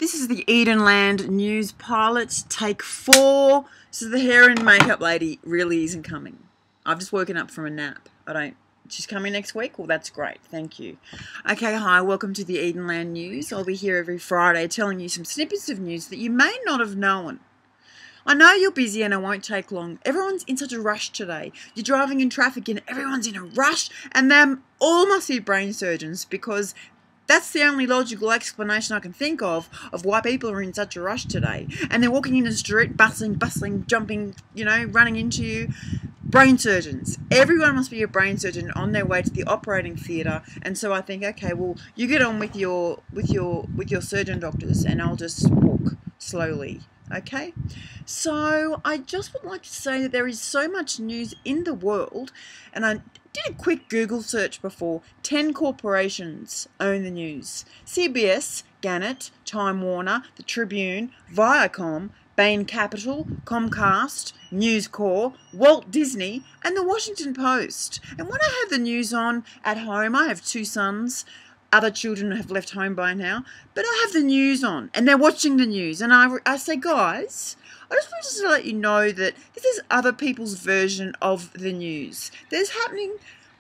This is the Edenland news pilot, take 4. So the hair and makeup lady really isn't coming. I've just woken up from a nap. She's coming next week? Well, that's great. Thank you. Okay, hi, welcome to the Edenland news. I'll be here every Friday telling you some snippets of news that you may not have known. I know you're busy and it won't take long. Everyone's in such a rush today. You're driving in traffic and everyone's in a rush, and they all must be brain surgeons, because that's the only logical explanation I can think of why people are in such a rush today. And they're walking in the street, bustling, jumping, running into you. Brain surgeons. Everyone must be a brain surgeon on their way to the operating theatre. And so I think, okay, well, you get on with your surgeon doctors, and I'll just walk slowly. Okay, so I just would like to say that there is so much news in the world, and I did a quick Google search before. 10 corporations own the news: CBS, Gannett, Time Warner, The Tribune, Viacom, Bain Capital, Comcast, News Corp, Walt Disney, and The Washington Post. And when I have the news on at home, I have 2 sons. Other children have left home by now, but I have the news on and they're watching the news, and I say, guys, I just wanted to let you know that this is other people's version of the news. There's happening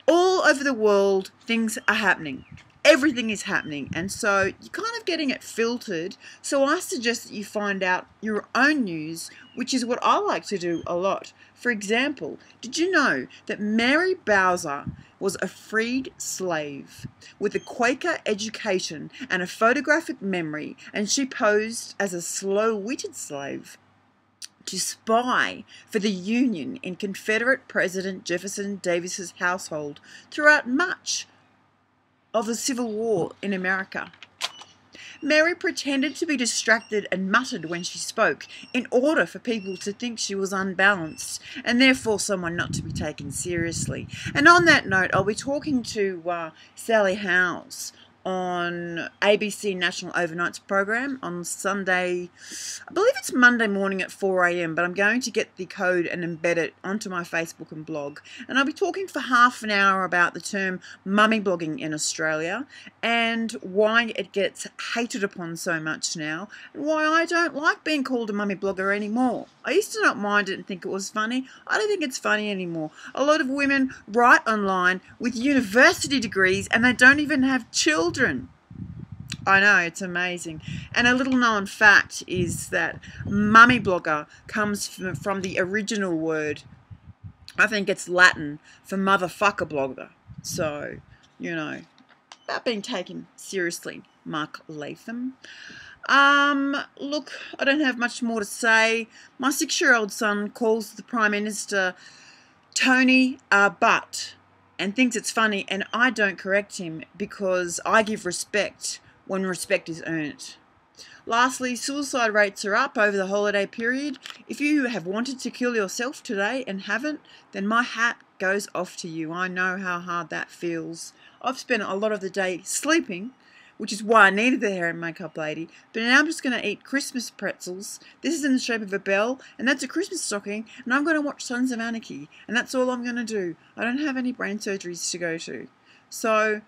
all over the world. Things are happening. Everything is happening, and so you're kind of getting it filtered. So I suggest that you find out your own news, which is what I like to do a lot. For example, did you know that Mary Bowser was a freed slave with a Quaker education and a photographic memory, and she posed as a slow-witted slave to spy for the Union in Confederate President Jefferson Davis's household throughout much of the Civil War in America? Mary pretended to be distracted and muttered when she spoke, in order for people to think she was unbalanced, and therefore someone not to be taken seriously. And on that note, I'll be talking to Sally Howes on ABC National Overnights program on Sunday. I believe it's Monday morning at 4 a.m, but I'm going to get the code and embed it onto my Facebook and blog. And I'll be talking for half an hour about the term mummy blogging in Australia, and why it gets hated upon so much now, and why I don't like being called a mummy blogger anymore. I used to not mind it and think it was funny. I don't think it's funny anymore. A lot of women write online with university degrees and they don't even have children. I know, it's amazing. And a little known fact is that mummy blogger comes from the original word, I think it's Latin, for motherfucker blogger. So, about being taken seriously, Mark Latham. Look, I don't have much more to say. My 6-year-old son calls the Prime Minister Tony a butt and thinks it's funny, and I don't correct him because I give respect when respect is earned. Lastly, suicide rates are up over the holiday period. If you have wanted to kill yourself today and haven't, then my hat goes off to you. I know how hard that feels. I've spent a lot of the day sleeping, which is why I needed the hair and makeup lady. But now I'm just going to eat Christmas pretzels. This is in the shape of a bell, and that's a Christmas stocking, and I'm going to watch Sons of Anarchy, and that's all I'm going to do. I don't have any brain surgeries to go to. So,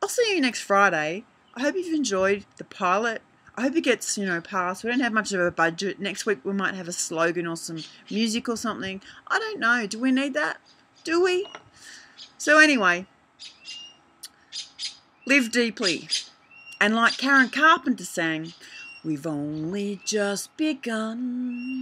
I'll see you next Friday. I hope you've enjoyed the pilot. I hope it gets, passed. We don't have much of a budget. Next week we might have a slogan or some music or something. I don't know. Do we need that? Do we? So anyway, live deeply. And like Karen Carpenter sang, we've only just begun.